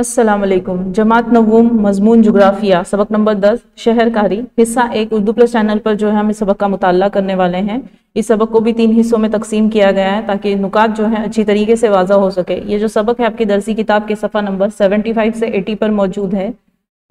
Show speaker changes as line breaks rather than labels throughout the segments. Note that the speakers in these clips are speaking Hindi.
अस्सलाम वालेकुम। जमात नवूम मजमून जुग्राफिया सबक नंबर 10 शहरकारी हिस्सा 1 उर्दू प्लस चैनल पर जो है हम इस सबक का मुताल्ला करने वाले हैं। इस सबक को भी 3 हिस्सों में तकसीम किया गया है ताकि नुकात जो है अच्छी तरीके से वाज़ा हो सके। ये जो सबक है आपकी दरसी किताब के सफ़ा नंबर 75 से 80 पर मौजूद है।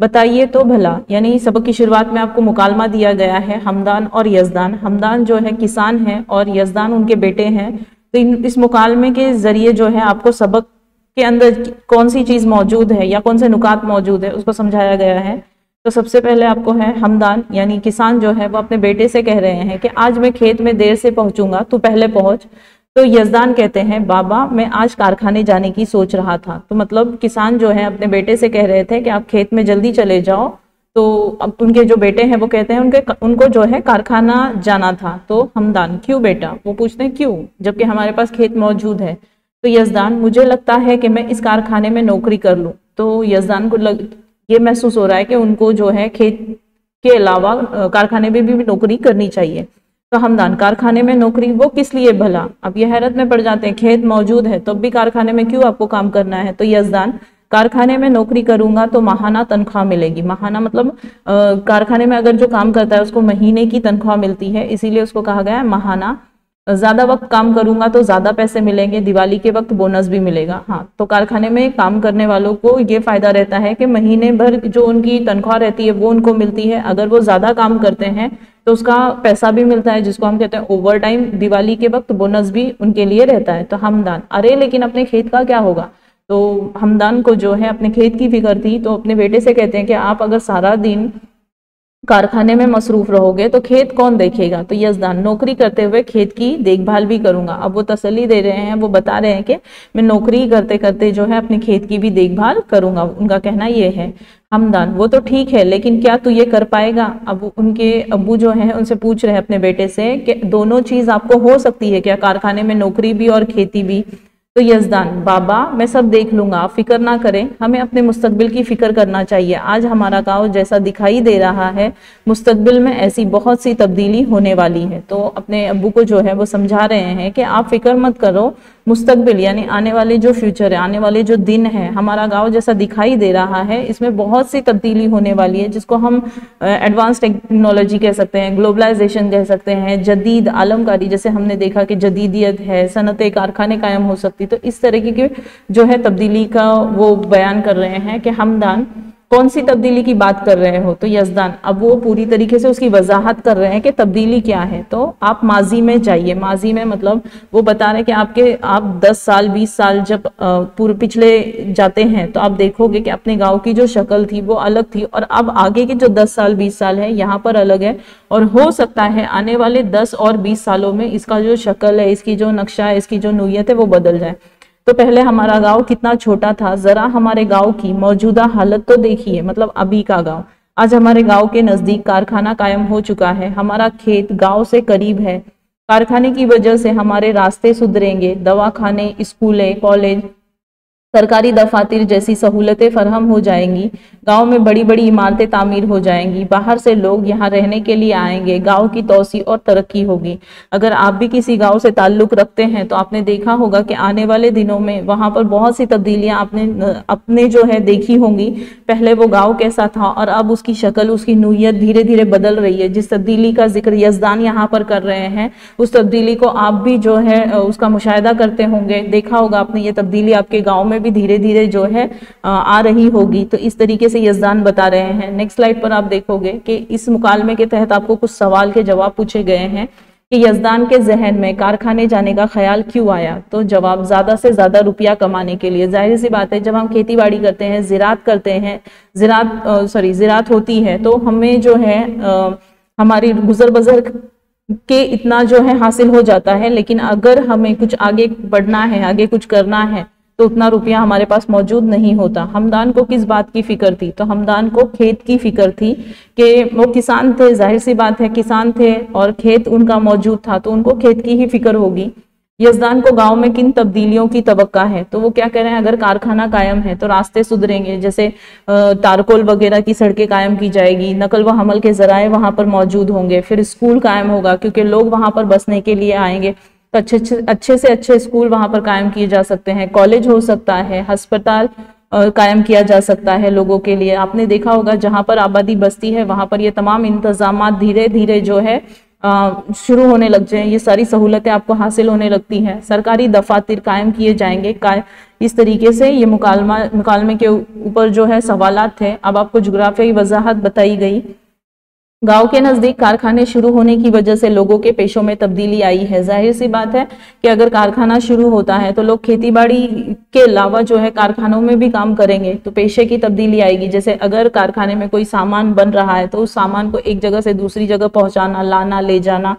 बताइए तो भला, यानी सबक की शुरुआत में आपको मुकालमा दिया गया है हमदान और यजदान। हमदान जो है किसान है और यजदान उनके बेटे हैं। तो इस मुकालमे के जरिए जो है आपको सबक के अंदर कौन सी चीज मौजूद है या कौन से नुकात मौजूद है उसको समझाया गया है। तो सबसे पहले आपको है हमदान, यानी किसान जो है वो अपने बेटे से कह रहे हैं कि आज मैं खेत में देर से पहुंचूंगा, तू पहले पहुंच। तो यजदान कहते हैं बाबा मैं आज कारखाने जाने की सोच रहा था। तो मतलब किसान जो है अपने बेटे से कह रहे थे कि आप खेत में जल्दी चले जाओ। तो अब उनके जो बेटे हैं वो कहते हैं उनको जो है कारखाना जाना था। तो हमदान क्यों बेटा, वो पूछते हैं क्यों जबकि हमारे पास खेत मौजूद है। तो यजदान मुझे लगता है कि मैं इस कारखाने में नौकरी कर लूं। तो यजदान को ये महसूस हो रहा है कि उनको जो है खेत के अलावा कारखाने में भी नौकरी करनी चाहिए। तो हमदान कारखाने में नौकरी, वो किस लिए भला। अब ये हैरत में पड़ जाते हैं, खेत मौजूद है तो भी कारखाने में क्यों आपको काम करना है। तो यजदान कारखाने में नौकरी करूंगा तो माहाना तनख्वाह मिलेगी। माहाना मतलब कारखाने में अगर जो काम करता है उसको महीने की तनख्वाह मिलती है, इसीलिए उसको कहा गया है माहाना। ज्यादा वक्त काम करूंगा तो ज्यादा पैसे मिलेंगे, दिवाली के वक्त बोनस भी मिलेगा। हाँ, तो कारखाने में काम करने वालों को ये फायदा रहता है कि महीने भर जो उनकी तनख्वाह रहती है वो उनको मिलती है। अगर वो ज्यादा काम करते हैं तो उसका पैसा भी मिलता है, जिसको हम कहते हैं ओवर टाइम। दिवाली के वक्त बोनस भी उनके लिए रहता है। तो हमदान अरे लेकिन अपने खेत का क्या होगा। तो हमदान को जो है अपने खेत की फिक्र थी, तो अपने बेटे से कहते हैं कि आप अगर सारा दिन कारखाने में मसरूफ रहोगे तो खेत कौन देखेगा। तो यजदान नौकरी करते हुए खेत की देखभाल भी करूंगा। अब वो तसल्ली दे रहे हैं, वो बता रहे हैं कि मैं नौकरी करते करते जो है अपने खेत की भी देखभाल करूंगा। उनका कहना ये है। हमदान वो तो ठीक है लेकिन क्या तू ये कर पाएगा। अब उनके अब्बू जो है उनसे पूछ रहे हैं अपने बेटे से कि दोनों चीज आपको हो सकती है क्या, कारखाने में नौकरी भी और खेती भी। तो यजदान बाबा मैं सब देख लूंगा, आप फिक्र ना करें, हमें अपने मुस्तकबिल की फिक्र करना चाहिए। आज हमारा गांव जैसा दिखाई दे रहा है, मुस्तकबिल में ऐसी बहुत सी तब्दीली होने वाली है। तो अपने अब्बू को जो है वो समझा रहे हैं कि आप फिक्र मत करो, मुस्तकबिल यानी आने वाले जो फ्यूचर है, आने वाले जो दिन है, हमारा गांव जैसा दिखाई दे रहा है इसमें बहुत सी तब्दीली होने वाली है, जिसको हम एडवांस टेक्नोलॉजी कह सकते हैं, ग्लोबलाइजेशन कह सकते हैं, जदीद आलमकारी, जैसे हमने देखा कि जदीदियत है, सनत कारखाने कायम हो सकती। तो इस तरीके की जो है तब्दीली का वो बयान कर रहे हैं कि हमदान कौन सी तब्दीली की बात कर रहे हो। तो यजदान अब वो पूरी तरीके से उसकी वजाहत कर रहे हैं कि तब्दीली क्या है। तो आप माजी में जाइए, माजी में मतलब वो बता रहे हैं कि आप 10 साल 20 साल जब पूरे पिछले जाते हैं तो आप देखोगे कि अपने गांव की जो शक्ल थी वो अलग थी, और अब आगे के जो 10 साल 20 साल है यहाँ पर अलग है। और हो सकता है आने वाले 10 और 20 सालों में इसका जो शक्ल है, इसकी जो नक्शा है, इसकी जो नूयत है वो बदल जाए। तो पहले हमारा गांव कितना छोटा था, जरा हमारे गांव की मौजूदा हालत तो देखिए, मतलब अभी का गांव। आज हमारे गांव के नजदीक कारखाना कायम हो चुका है, हमारा खेत गांव से करीब है। कारखाने की वजह से हमारे रास्ते सुधरेंगे, दवाखाने, स्कूलें, कॉलेज, सरकारी दफातर जैसी सहूलतें फराहम हो जाएंगी। गांव में बड़ी बड़ी इमारतें तामीर हो जाएंगी, बाहर से लोग यहाँ रहने के लिए आएंगे, गांव की तोसी और तरक्की होगी। अगर आप भी किसी गांव से ताल्लुक रखते हैं तो आपने देखा होगा कि आने वाले दिनों में वहां पर बहुत सी तब्दीलियां अपने जो है देखी होंगी। पहले वो गांव कैसा था और अब उसकी शक्ल, उसकी नूयत धीरे धीरे बदल रही है। जिस तब्दीली का जिक्र यजदान यहाँ पर कर रहे हैं उस तब्दीली को आप भी जो है उसका मुशाहिदा करते होंगे। देखा होगा आपने ये तब्दीली आपके गाँव में भी धीरे धीरे जो है आ रही होगी। तो इस तरीके से यजदान बता रहे हैं। नेक्स्ट स्लाइड पर आप देखोगे कि इस मुकालमे के तहत आपको कुछ सवाल के जवाब पूछे गए हैं कि यजदान के जहन में कारखाने जाने का ख्याल क्यों आया। तो जवाब ज्यादा से ज्यादा रुपया कमाने के लिए। जाहिर सी बात है, जब हम खेती बाड़ी करते हैं, ज़िराअत करते हैं, ज़िराअत होती है तो हमें जो है हमारी गुजर बसर के इतना जो है हासिल हो जाता है। लेकिन अगर हमें कुछ आगे बढ़ना है, आगे कुछ करना है तो उतना रुपया हमारे पास मौजूद नहीं होता। हमदान को किस बात की फिक्र थी। तो हमदान को खेत की फिक्र थी कि वो किसान थे, जाहिर सी बात है किसान थे और खेत उनका मौजूद था तो उनको खेत की ही फिक्र होगी। यजदान को गांव में किन तब्दीलियों की तवक्का है। तो वो क्या कह रहे हैं, अगर कारखाना कायम है तो रास्ते सुधरेंगे, जैसे तारकोल वगैरह की सड़कें कायम की जाएगी, नकल व हमल के जराए वहां पर मौजूद होंगे, फिर स्कूल कायम होगा क्योंकि लोग वहां पर बसने के लिए आएंगे तो अच्छे से अच्छे स्कूल वहां पर कायम किए जा सकते हैं, कॉलेज हो सकता है, अस्पताल कायम किया जा सकता है लोगों के लिए। आपने देखा होगा जहां पर आबादी बसती है वहां पर ये तमाम इंतजामात धीरे धीरे जो है शुरू होने लग जाए, ये सारी सहूलतें आपको हासिल होने लगती हैं, सरकारी दफातर कायम किए जाएंगे। इस तरीके से ये मुकालमे के ऊपर जो है सवालात थे। अब आपको जुग्राफियाई वजाहत बताई गई। गांव के नजदीक कारखाने शुरू होने की वजह से लोगों के पेशों में तब्दीली आई है। जाहिर सी बात है कि अगर कारखाना शुरू होता है तो लोग खेतीबाड़ी के अलावा जो है कारखानों में भी काम करेंगे, तो पेशे की तब्दीली आएगी। जैसे अगर कारखाने में कोई सामान बन रहा है तो उस सामान को एक जगह से दूसरी जगह पहुंचाना, लाना, ले जाना,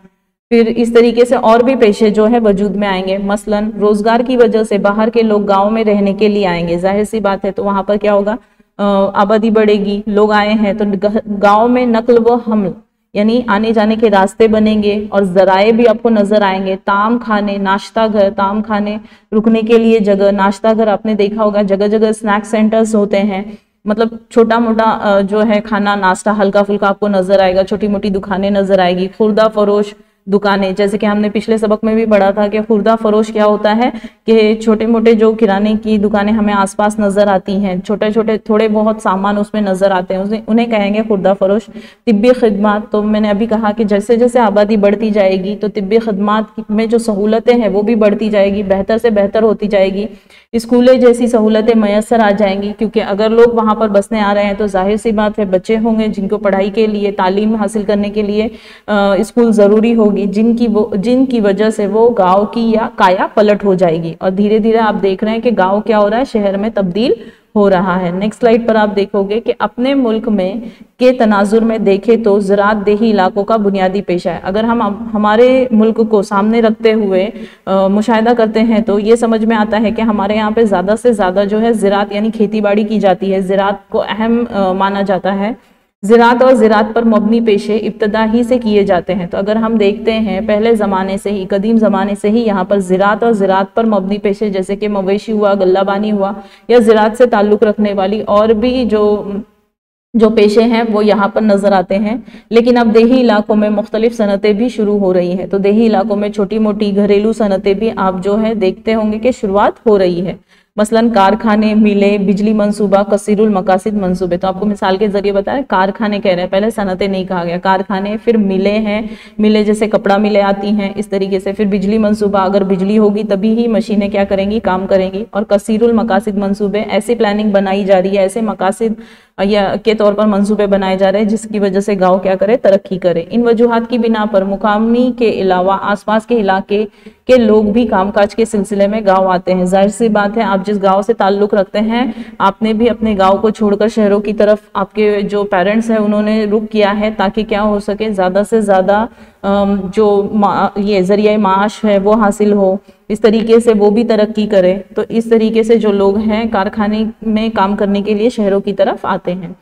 फिर इस तरीके से और भी पेशे जो है वजूद में आएंगे। मसलन रोजगार की वजह से बाहर के लोग गाँव में रहने के लिए आएंगे, जाहिर सी बात है। तो वहां पर क्या होगा, आबादी बढ़ेगी, लोग आए हैं तो गांव में नकल व हमल यानी आने जाने के रास्ते बनेंगे और जराए भी आपको नजर आएंगे। ताम खाने, नाश्ता घर, ताम खाने, रुकने के लिए जगह, नाश्ता घर आपने देखा होगा जगह जगह स्नैक सेंटर्स होते हैं। मतलब छोटा मोटा जो है खाना नाश्ता हल्का फुल्का आपको नजर आएगा, छोटी मोटी दुकानें नजर आएगी, खुर्दा फरोश दुकानें, जैसे कि हमने पिछले सबक में भी पढ़ा था कि खुर्दा फरोश क्या होता है कि छोटे मोटे जो किराने की दुकानें हमें आसपास नजर आती हैं, छोटे छोटे थोड़े बहुत सामान उसमें नजर आते हैं, उन्हें कहेंगे खुर्दा फरोश। तिब्बी खिदमत, तो मैंने अभी कहा कि जैसे जैसे आबादी बढ़ती जाएगी तो तिब्बी खिदमत में जो सहूलतें हैं वो भी बढ़ती जाएगी, बेहतर से बेहतर होती जाएगी। स्कूलें जैसी सहूलतें मैसर आ जाएंगी, क्योंकि अगर लोग वहां पर बसने आ रहे हैं तो जाहिर सी बात है बच्चे होंगे जिनको पढ़ाई के लिए, तालीम हासिल करने के लिए स्कूल जरूरी होगी, जिनकी वजह से वो गांव की या काया पलट हो जाएगी। और धीरे धीरे आप देख रहे हैं कि गांव क्या हो रहा है, शहर में तब्दील हो रहा है। नेक्स्ट स्लाइड पर आप देखोगे कि अपने मुल्क में के तनाजुर में देखें तो ज़राअत देही इलाकों का बुनियादी पेशा है। अगर हम हमारे मुल्क को सामने रखते हुए मुशाहिदा करते हैं तो ये समझ में आता है कि हमारे यहाँ पे ज़्यादा से ज़्यादा जो है ज़राअत यानी खेती-बाड़ी की जाती है, ज़राअत को अहम माना जाता है। ज़राअत और ज़राअत पर मबनी पेशे इब्तदा ही से किए जाते हैं। तो अगर हम देखते हैं पहले ज़माने से ही, कदीम ज़माने से ही यहाँ पर ज़राअत और ज़राअत पर मबनी पेशे जैसे कि मवेशी हुआ, गल्लाबानी हुआ या ज़राअत से ताल्लुक़ रखने वाली और भी जो पेशे हैं वो यहाँ पर नजर आते हैं। लेकिन अब देही इलाकों में मुख्तलिफ सनतें भी शुरू हो रही हैं, तो देही इलाकों में छोटी मोटी घरेलू सनतें भी आप जो है देखते होंगे कि शुरुआत हो रही है। मसलन कारखाने, मिलें, बिजली मंसूबा, कसीरुल मकासिद मंसूबे। तो आपको मिसाल के जरिए बताया, कारखाने कह रहे हैं, पहले सनतें नहीं कहा गया, कारखाने, फिर मिलें हैं, मिलें जैसे कपड़ा मिलें आती हैं इस तरीके से, फिर बिजली मंसूबा, अगर बिजली होगी तभी ही मशीनें क्या करेंगी, काम करेंगी, और कसीरुल मकासिद मंसूबे, ऐसी प्लानिंग बनाई जा रही है, ऐसे मकासिद या के तौर पर मंसूबे बनाए जा रहे हैं जिसकी वजह से गांव क्या करे, तरक्की करे। इन वजूहात की बिना पर मुकामी के अलावा आसपास के इलाके के लोग भी कामकाज के सिलसिले में गांव आते हैं। जाहिर सी बात है, आप जिस गांव से ताल्लुक रखते हैं, आपने भी अपने गांव को छोड़कर शहरों की तरफ, आपके जो पेरेंट्स हैं उन्होंने रुख किया है ताकि क्या हो सके, ज़्यादा से ज़्यादा जो ये जरिया माश है वो हासिल हो, इस तरीके से वो भी तरक्की करे। तो इस तरीके से जो लोग हैं कारखाने में काम करने के लिए शहरों की तरफ आते हैं।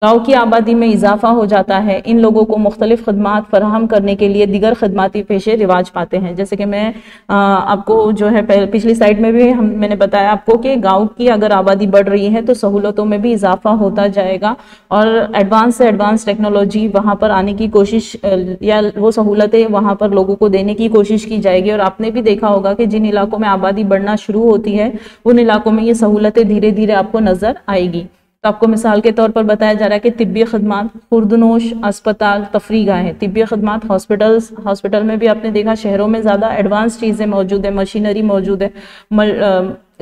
गाँव की आबादी में इजाफा हो जाता है, इन लोगों को मुख्तलिफ खदमात फराहम करने के लिए दिगर खदमाती पेशे रिवाज पाते हैं। जैसे कि मैं आपको जो है पिछली स्लाइड में भी मैंने बताया आपको कि गाँव की अगर आबादी बढ़ रही है तो सहूलतों में भी इजाफा होता जाएगा और एडवांस से एडवांस टेक्नोलॉजी वहाँ पर आने की कोशिश या वो सहूलतें वहाँ पर लोगों को देने की कोशिश की जाएगी। और आपने भी देखा होगा कि जिन इलाकों में आबादी बढ़ना शुरू होती है उन इलाकों में ये सहूलतें धीरे धीरे आपको नजर आएगी। तो आपको मिसाल के तौर पर बताया जा रहा है कि तिब्बी खदमात, खुर्दनोश, अस्पताल, तफरी गाहें, तिब्बी खदमात, हॉस्पिटल में भी आपने देखा शहरों में ज़्यादा एडवांस चीज़ें मौजूद है, मशीनरी मौजूद है,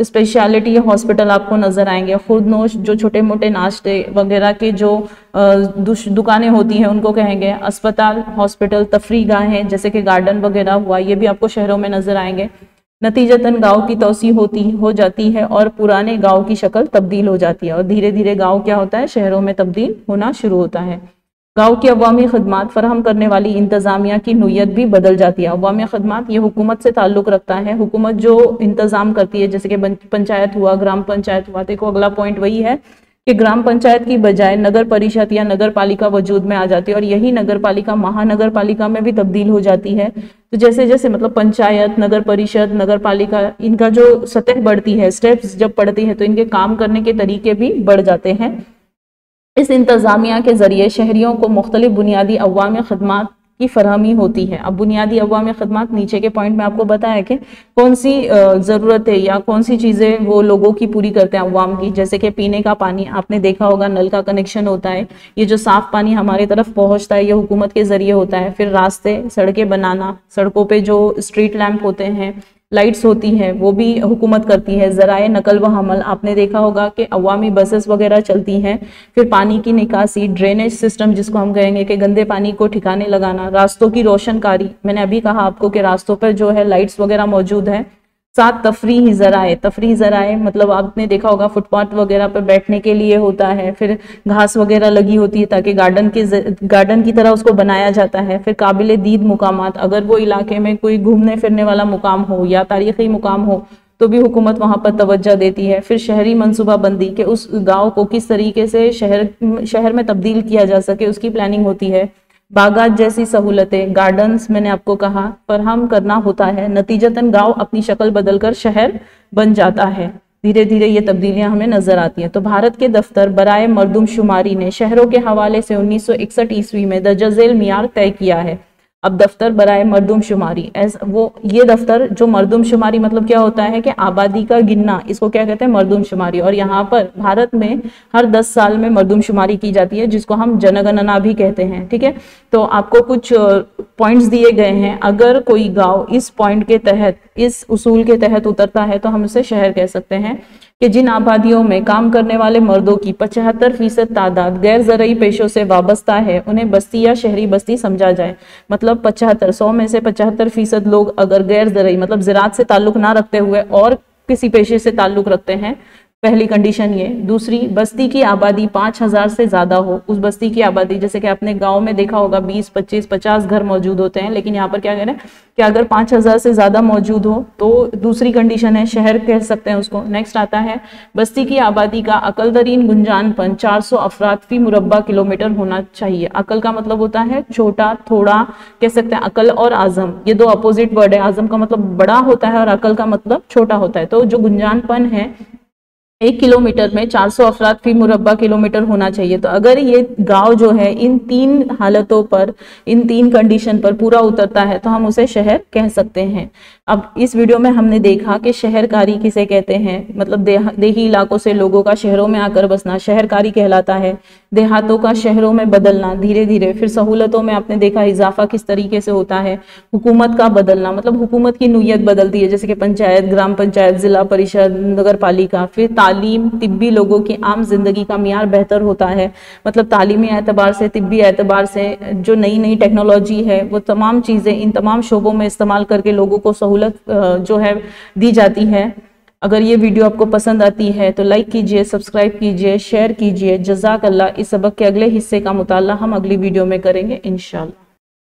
स्पेशलिटी हॉस्पिटल आपको नज़र आएंगे। खुर्दनोश जो छोटे मोटे नाश्ते वगैरह के जो दुकानें होती हैं उनको कहेंगे। अस्पताल, हॉस्पिटल, तफरी गाहें जैसे कि गार्डन वगैरह हुआ, ये भी आपको शहरों में नज़र आएंगे। नतीजतन गांव की तौसी हो जाती है और पुराने गांव की शक्ल तब्दील हो जाती है और धीरे धीरे गांव क्या होता है, शहरों में तब्दील होना शुरू होता है। गांव की अवामी खदमात फराहम करने वाली इंतजामिया की नोयत भी बदल जाती है। अवामी खदमात ये हुकूमत से ताल्लुक रखता है, हुकूमत जो इंतजाम करती है, जैसे कि पंचायत हुआ, ग्राम पंचायत हुआ। देखो अगला पॉइंट वही है कि ग्राम पंचायत की बजाय नगर परिषद या नगर पालिका वजूद में आ जाती है और यही नगर पालिका महानगर पालिका में भी तब्दील हो जाती है। तो जैसे जैसे मतलब पंचायत, नगर परिषद, नगर पालिका, इनका जो सतह बढ़ती है, स्टेप्स जब बढ़ती है तो इनके काम करने के तरीके भी बढ़ जाते हैं। इस इंतजामिया के जरिए शहरियों को मुख्तलिफ बुनियादी अवामी खदमात की फरहमी होती है। अब बुनियादी अवामी खदमात नीचे के पॉइंट में आपको बताया कि कौन सी ज़रूरतें या कौन सी चीज़ें वो लोगों की पूरी करते हैं अवाम की, जैसे कि पीने का पानी आपने देखा होगा, नल का कनेक्शन होता है, ये जो साफ पानी हमारे तरफ पहुंचता है ये हुकूमत के जरिए होता है। फिर रास्ते सड़कें बनाना, सड़कों पे जो स्ट्रीट लैंप होते हैं, लाइट्स होती है, वो भी हुकूमत करती है। ज़राए नकल व हमल आपने देखा होगा कि अवामी बसेस वगैरह चलती हैं। फिर पानी की निकासी, ड्रेनेज सिस्टम जिसको हम कहेंगे कि गंदे पानी को ठिकाने लगाना, रास्तों की रोशनकारी, मैंने अभी कहा आपको कि रास्तों पर जो है लाइट्स वगैरह मौजूद है। साथ तफरीही ज़राए मतलब आपने देखा होगा फुटपाथ वगैरह पर बैठने के लिए होता है। फिर घास वगैरह लगी होती है ताकि गार्डन की तरह उसको बनाया जाता है। फिर काबिल दीद मुकामात, अगर वो इलाके में कोई घूमने फिरने वाला मुकाम हो या तारीखी मुकाम हो तो भी हुकूमत वहां पर तवज्जो देती है। फिर शहरी मनसूबाबंदी के उस गांव को किस तरीके से शहर में तब्दील किया जा सके उसकी प्लानिंग होती है। बागात जैसी सहूलतें, गार्डन्स मैंने आपको कहा फराहम करना होता है। नतीजतन गांव अपनी शक्ल बदलकर शहर बन जाता है। धीरे धीरे ये तब्दीलियां हमें नजर आती हैं। तो भारत के दफ्तर बराए मरदमशुमारी ने शहरों के हवाले से 1961 ईस्वी में दर्ज झेल मियार तय किया है। अब दफ्तर बराए मरदमशुमारी ये दफ्तर जो मरदमशुमारी मतलब क्या होता है कि आबादी का गिनना, इसको क्या कहते हैं मरदमशुमारी। और यहाँ पर भारत में हर 10 साल में मरदमशुमारी की जाती है जिसको हम जनगणना भी कहते हैं। ठीक है, तो आपको कुछ पॉइंट्स दिए गए हैं। अगर कोई गांव इस पॉइंट के तहत, इस उसूल के तहत उतरता है तो हम उसे शहर कह सकते हैं। कि जिन आबादियों में काम करने वाले मर्दों की 75% तादाद गैर ज़रूरी पेशों से वाबस्ता है उन्हें बस्ती या शहरी बस्ती समझा जाए। मतलब 100 में से 75% लोग अगर गैर ज़रूरी मतलब ज़राअत से ताल्लुक ना रखते हुए और किसी पेशे से ताल्लुक रखते हैं, पहली कंडीशन ये। दूसरी, बस्ती की आबादी 5000 से ज्यादा हो। उस बस्ती की आबादी, जैसे कि आपने गांव में देखा होगा 20, 25, 50 घर मौजूद होते हैं, लेकिन यहाँ पर क्या कह रहे हैं कि अगर 5000 से ज्यादा मौजूद हो तो दूसरी कंडीशन है, शहर कह सकते हैं उसको। नेक्स्ट आता है बस्ती की आबादी का अकल तरीन गुंजानपन 400 अफराद फी मुरब्बा किलोमीटर होना चाहिए। अकल का मतलब होता है छोटा, थोड़ा कह सकते हैं। अकल और आजम ये दो अपोजिट वर्ड है। आजम का मतलब बड़ा होता है और अकल का मतलब छोटा होता है। तो जो गुंजानपन है 1 किलोमीटर में 400 अफराद फी मुरब्बा किलोमीटर होना चाहिए। तो अगर ये गांव जो है इन 3 हालतों पर, इन 3 कंडीशन पर पूरा उतरता है तो हम उसे शहर कह सकते हैं। अब इस वीडियो में हमने देखा कि शहरकारी किसे कहते हैं, मतलब देही इलाकों से लोगों का शहरों में आकर बसना शहरकारी कहलाता है। देहातों का शहरों में बदलना धीरे धीरे। फिर सहूलतों में आपने देखा इजाफा किस तरीके से होता है। हुकूमत का बदलना मतलब हुकूमत की नूयत बदलती है, जैसे कि पंचायत, ग्राम पंचायत, जिला परिषद, नगर पालिका। फिर तालीम, तिब्बी, लोगों की आम जिंदगी का मियार बेहतर होता है। मतलब तालीमी एतबार से, तिब्बी एतबार से जो नई नई टेक्नोलॉजी है वो तमाम चीज़ें इन तमाम शोबों में इस्तेमाल करके लोगों को सहूलत जो है दी जाती है। अगर ये वीडियो आपको पसंद आती है तो लाइक कीजिए, सब्सक्राइब कीजिए, शेयर कीजिए। जज़ाक अल्लाह। इस सबक के अगले हिस्से का मुताला हम अगली वीडियो में करेंगे इंशाअल्लाह।